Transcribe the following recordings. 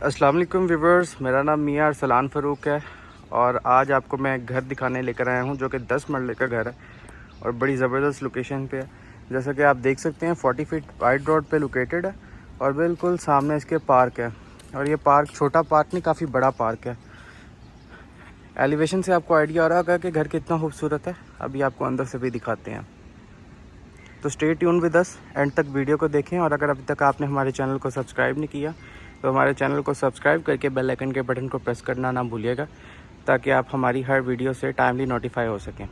अस्सलाम वालेकुम व्यूवर्स, मेरा नाम मियां अरसलान फ़ारूक है और आज आपको मैं एक घर दिखाने लेकर आया हूं जो कि 10 मरले का घर है और बड़ी ज़बरदस्त लोकेशन पे है। जैसा कि आप देख सकते हैं 40 फीट वाइड रोड पे लोकेटेड है और बिल्कुल सामने इसके पार्क है। और ये पार्क छोटा पार्क नहीं, काफ़ी बड़ा पार्क है। एलिवेशन से आपको आइडिया आ रहा होगा कि घर कितना खूबसूरत है। अभी आपको अंदर से भी दिखाते हैं, तो stay tune with us, and तक वीडियो को देखें। और अगर अभी तक आपने हमारे चैनल को सब्सक्राइब नहीं किया तो हमारे चैनल को सब्सक्राइब करके बेल आइकन के बटन को प्रेस करना ना भूलिएगा, ताकि आप हमारी हर वीडियो से टाइमली नोटिफाई हो सकें।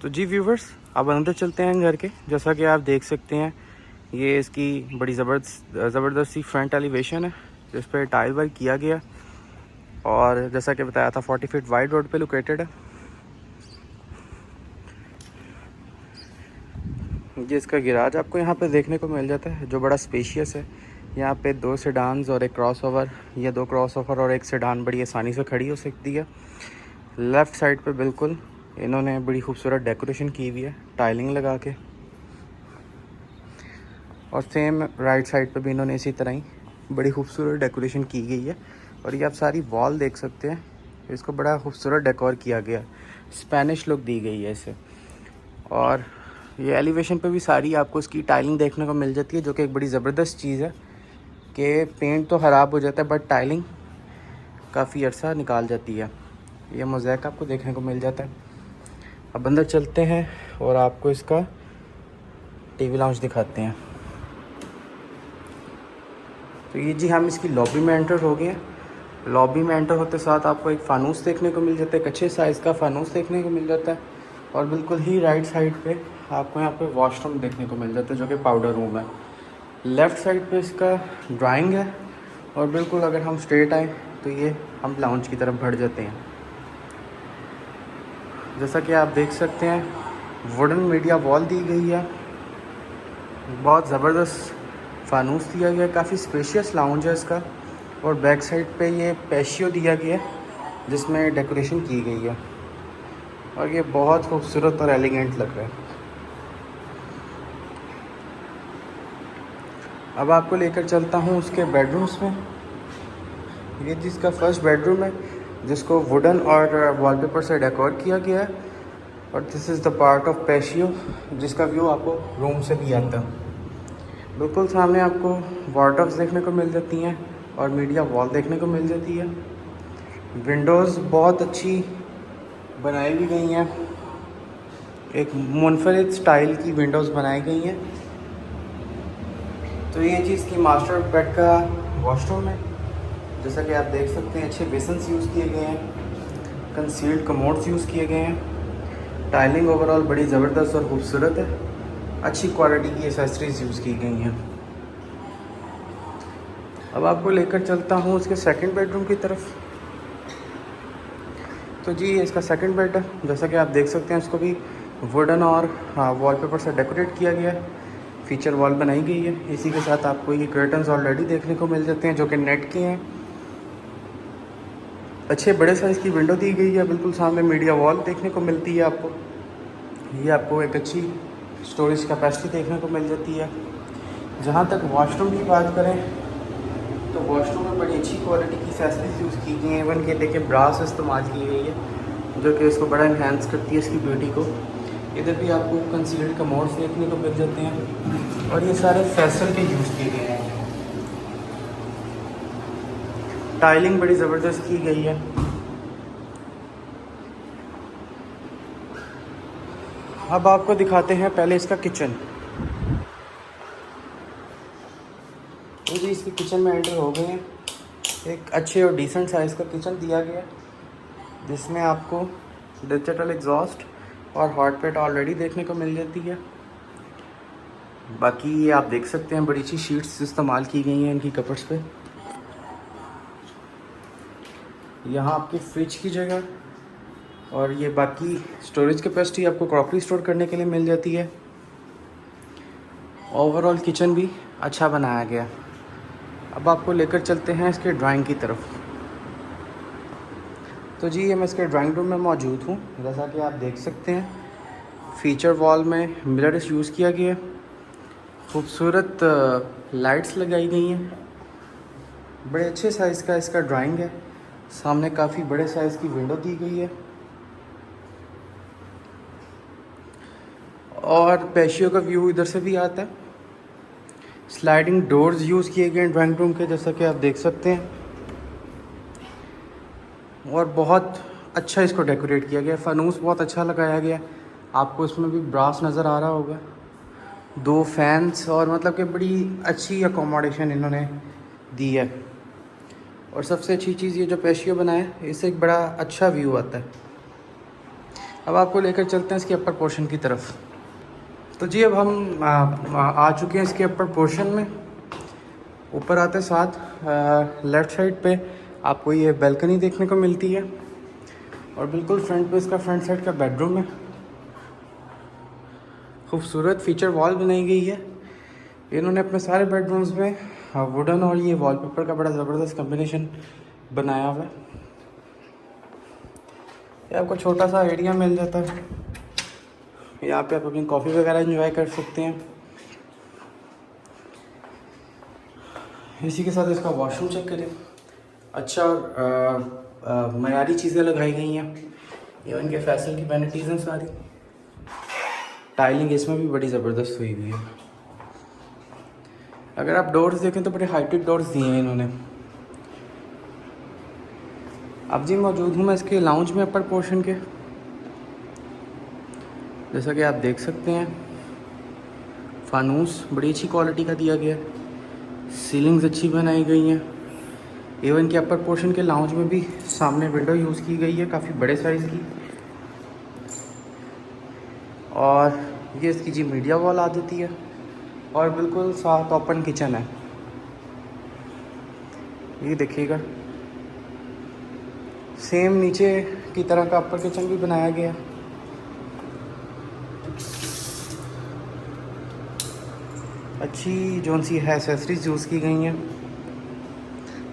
तो जी व्यूवर्स, अब अंदर चलते हैं घर के। जैसा कि आप देख सकते हैं, ये इसकी बड़ी ज़बरदस्त सी फ्रंट एलिवेशन है जिस पर टाइल वर्क किया गया और जैसा कि बताया था 40 फीट वाइड रोड पे लोकेटेड है। ये इसका गिराज आपको यहाँ पे देखने को मिल जाता है जो बड़ा स्पेशियस है। यहाँ पे 2 सेडान्स और एक क्रॉसओवर, ये 2 क्रॉसओवर और एक सेडान बड़ी आसानी से खड़ी हो सकती है। लेफ़्ट साइड पे बिल्कुल इन्होंने बड़ी खूबसूरत डेकोरेशन की हुई है टाइलिंग लगा के, और सेम राइट साइड पे भी इन्होंने इसी तरह ही बड़ी खूबसूरत डेकोरेशन की गई है। और ये आप सारी वॉल देख सकते हैं, इसको बड़ा खूबसूरत डेकोर किया गया, स्पेनिश लुक दी गई है इसे। और ये एलिवेशन पे भी सारी आपको इसकी टाइलिंग देखने को मिल जाती है, जो कि एक बड़ी ज़बरदस्त चीज़ है कि पेंट तो ख़राब हो जाता है बट टाइलिंग काफ़ी अर्सा निकाल जाती है। ये मोज़ेक आपको देखने को मिल जाता है। अब अंदर चलते हैं और आपको इसका टीवी लाउंज दिखाते हैं। तो ये जी हम इसकी लॉबी में एंटर हो गए हैं। लॉबी में एंटर होते साथ आपको एक फ़ानूस देखने को मिल जाता है, एक अच्छे साइज़ का फ़ानूस देखने को मिल जाता है। और बिल्कुल ही राइट साइड पे आपको यहाँ पे वॉशरूम देखने को मिल जाता है जो कि पाउडर रूम है। लेफ़्ट साइड पे इसका ड्राइंग है और बिल्कुल अगर हम स्ट्रेट आए तो ये हम लाउंज की तरफ बढ़ जाते हैं। जैसा कि आप देख सकते हैं वुडन मीडिया वॉल दी गई है, बहुत ज़बरदस्त फ़ानूस दिया गया है, काफ़ी स्पेशियस लाउंज है इसका। और बैक साइड पे ये पैशियो दिया गया है जिसमें डेकोरेशन की गई है और ये बहुत खूबसूरत और एलिगेंट लग रहा है। अब आपको लेकर चलता हूँ उसके बेडरूम्स में। ये जिसका फर्स्ट बेडरूम है जिसको वुडन और वॉलपेपर से डेकोर किया गया है, और this is the part of patio जिसका व्यू आपको रूम से भी आता है। बिल्कुल सामने आपको वार्डरोब्स देखने को मिल जाती हैं और मीडिया वॉल देखने को मिल जाती है। विंडोज़ बहुत अच्छी बनाई भी गई हैं, एक मुनफरिद स्टाइल की विंडोज़ बनाई गई हैं। तो ये चीज़ की मास्टर बेड का वॉशरूम है। जैसा कि आप देख सकते हैं अच्छे बेसन्स यूज़ किए गए हैं, कंसील्ड कमोड्स यूज़ किए गए हैं। टाइलिंग ओवरऑल बड़ी ज़बरदस्त और खूबसूरत है, अच्छी क्वालिटी की एसेसरीज़ यूज़ की गई हैं। अब आपको लेकर चलता हूँ उसके सेकंड बेडरूम की तरफ। तो जी इसका सेकंड बेड है, जैसा कि आप देख सकते हैं इसको भी वुडन और वॉलपेपर से डेकोरेट किया गया है, फीचर वॉल बनाई गई है। इसी के साथ आपको ये कर्टन्स ऑलरेडी देखने को मिल जाते हैं जो कि नेट के हैं। अच्छे बड़े साइज़ की विंडो दी गई है, बिल्कुल सामने मीडिया वॉल देखने को मिलती है आपको। ये आपको एक अच्छी स्टोरेज कैपेसिटी देखने को मिल जाती है। जहाँ तक वॉशरूम की बात करें तो वॉशरूम में बड़ी अच्छी क्वालिटी की एक्सेसरीज यूज़ की गई हैं। इवन के देखिए ब्रास इस्तेमाल की गई है जो कि इसको बड़ा इन्हेंस करती है इसकी ब्यूटी को। इधर भी आपको कंसील्ड कमोड्स देखने को मिल जाते हैं और ये सारे फैसल के यूज़ किए गए हैं। टाइलिंग बड़ी ज़बरदस्त की गई है। अब आपको दिखाते हैं पहले इसका किचन। तो जी इसके किचन में एंटर हो गए हैं। एक अच्छे और डिसेंट साइज़ का किचन दिया गया है जिसमें आपको डिजिटल एग्जॉस्ट और हॉट प्लेट ऑलरेडी देखने को मिल जाती है। बाकी ये आप देख सकते हैं बड़ी अच्छी शीट्स इस्तेमाल की गई हैं इनकी कपड्स पे। यहाँ आपकी फ्रिज की जगह और ये बाकी स्टोरेज कैपेसिटी आपको क्रॉकरी स्टोर करने के लिए मिल जाती है। ओवरऑल किचन भी अच्छा बनाया गया। अब आपको लेकर चलते हैं इसके ड्राइंग की तरफ। तो जी ये मैं इसके ड्राइंग रूम में मौजूद हूँ। जैसा कि आप देख सकते हैं फ़ीचर वॉल में मिरर्स यूज़ किया गया है, खूबसूरत लाइट्स लगाई गई हैं, बड़े अच्छे साइज़ का इसका ड्राइंग है। सामने काफ़ी बड़े साइज़ की विंडो दी गई है और पैशियो का व्यू इधर से भी आता है। स्लाइडिंग डोर्स यूज़ किए गए हैं ड्राइंग रूम के, जैसा कि आप देख सकते हैं, और बहुत अच्छा इसको डेकोरेट किया गया। फ़ानूस बहुत अच्छा लगाया गया, आपको इसमें भी ब्रास नज़र आ रहा होगा। 2 फैंस और मतलब कि बड़ी अच्छी अकोमोडेशन इन्होंने दी है। और सबसे अच्छी चीज़ ये जो पैशियो बनाया है, इससे एक बड़ा अच्छा व्यू आता है। अब आपको लेकर चलते हैं इसके अपर पोर्शन की तरफ। तो जी अब हम आ चुके हैं इसके अपर पोर्शन में। ऊपर आते साथ लेफ़्ट साइड पे आपको ये बैल्कनी देखने को मिलती है और बिल्कुल फ्रंट पे इसका फ्रंट साइड का बेडरूम है। खूबसूरत फीचर वॉल बनाई गई है। इन्होंने अपने सारे बेडरूम्स में वुडन और ये वॉलपेपर का बड़ा ज़बरदस्त कॉम्बिनेशन बनाया हुआ है। ये आपको छोटा सा एरिया मिल जाता है, यहाँ पे आप अपनी कॉफ़ी वगैरह एंजॉय कर सकते हैं। इसी के साथ इसका वॉशरूम चेक करें, अच्छा मयारी चीज़ें लगाई गई हैं। इवन के फैसल की वैनिटीज़ हैं सारी। टाइलिंग इसमें भी बड़ी ज़बरदस्त हुई हुई है। अगर आप डोर्स देखें तो बड़े हाइटेड डोर्स दिए हैं इन्होंने। अब जी मौजूद हूँ मैं इसके लाउंज में अपर पोर्शन के। जैसा कि आप देख सकते हैं फ़ानूस बड़ी अच्छी क्वालिटी का दिया गया है, सीलिंग्स अच्छी बनाई गई हैं। इवन के अपर पोर्शन के लाउंज में भी सामने विंडो यूज़ की गई है, काफ़ी बड़े साइज़ की। और ये इसकी जी मीडिया वॉल आ जाती है और बिल्कुल साथ ओपन किचन है। ये देखिएगा सेम नीचे की तरह का अपर किचन भी बनाया गया। अच्छी जोन सी है एसेसरीज यूज़ की गई हैं।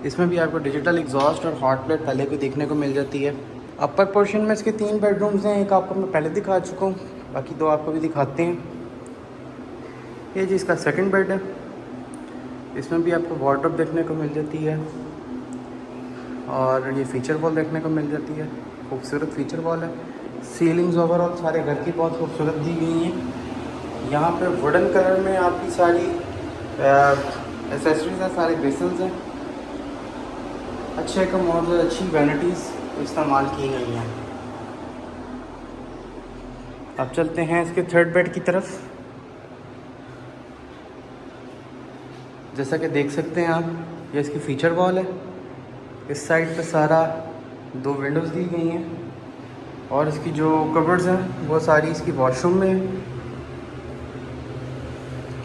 इसमें भी आपको डिजिटल एग्जॉस्ट और हॉट प्लेट पहले भी देखने को मिल जाती है। अपर पोर्शन में इसके 3 बेडरूम्स हैं, एक आपको मैं पहले दिखा चुका हूँ, बाकी 2 आपको भी दिखाते हैं। ये जी इसका सेकंड बेड है, इसमें भी आपको वार्डरोब देखने को मिल जाती है और ये फीचर वॉल देखने को मिल जाती है। खूबसूरत फीचर वॉल है। सीलिंग्स ओवरऑल सारे घर की बहुत खूबसूरत दी गई हैं। यहाँ पे वुडन कलर में आपकी सारी एसेसरीज हैं, सारे बेसल्स हैं। अच्छे कमोड, अच्छी वैनिटीज़ इस्तेमाल की गई हैं। अब चलते हैं इसके थर्ड बेड की तरफ। जैसा कि देख सकते हैं आप, ये इसकी फ़ीचर वॉल है। इस साइड पे सारा 2 विंडोज़ दी गई हैं और इसकी जो कबर्ड्स हैं वो सारी इसकी वॉशरूम में है।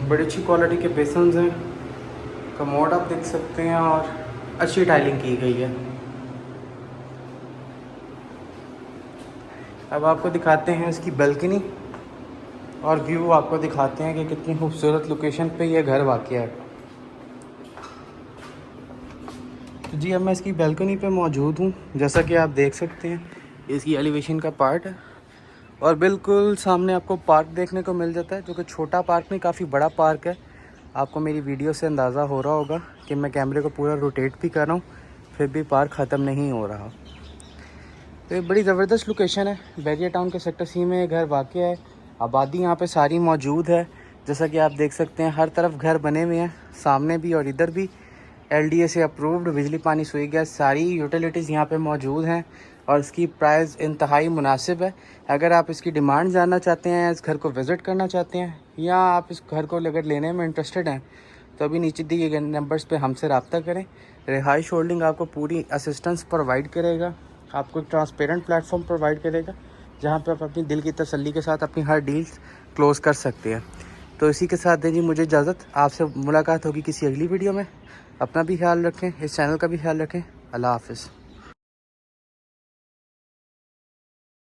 बड़ी अच्छी क्वालिटी के बेसन्स हैं, कमोड आप देख सकते हैं और अच्छी टाइलिंग की गई है। अब आपको दिखाते हैं इसकी बैल्कनी और व्यू आपको दिखाते हैं कि कितनी खूबसूरत लोकेशन पे ये घर वाक़या है। तो जी अब मैं इसकी बैल्कनी पे मौजूद हूँ। जैसा कि आप देख सकते हैं इसकी एलिवेशन का पार्ट है और बिल्कुल सामने आपको पार्क देखने को मिल जाता है, जो कि छोटा पार्क नहीं, काफ़ी बड़ा पार्क है। आपको मेरी वीडियो से अंदाज़ा हो रहा होगा कि मैं कैमरे को पूरा रोटेट भी कर रहा हूँ, फिर भी पार्क ख़त्म नहीं हो रहा। तो ये बड़ी ज़बरदस्त लोकेशन है। बैरिया टाउन के सेक्टर सी में ये घर वाक़ है। आबादी यहाँ पे सारी मौजूद है। जैसा कि आप देख सकते हैं हर तरफ घर बने हुए हैं, सामने भी और इधर भी। LDA से अप्रूव्ड बिजली, पानी, सुई, गैस सारी यूटिलिटीज़ यहाँ पे मौजूद हैं और इसकी प्राइस इंतहाई मुनासिब है। अगर आप इसकी डिमांड जानना चाहते हैं, इस घर को विज़िट करना चाहते हैं या आप इस घर को अगर लेने में इंटरेस्टेड हैं तो अभी नीचे दिए गए नंबर्स पे हमसे रब्ता करें। रिहाइश होल्डिंग आपको पूरी असिस्टेंस प्रोवाइड करेगा, आपको एक ट्रांसपेरेंट प्लेटफॉर्म प्रोवाइड करेगा जहाँ पे आप अपनी दिल की तसल्ली के साथ अपनी हर डील्स क्लोज़ कर सकते हैं। तो इसी के साथ दीजिए मुझे इजाज़त। आपसे मुलाकात होगी किसी अगली वीडियो में। अपना भी ख्याल रखें, इस चैनल का भी ख्याल रखें। अल्लाह हाफ़िज़।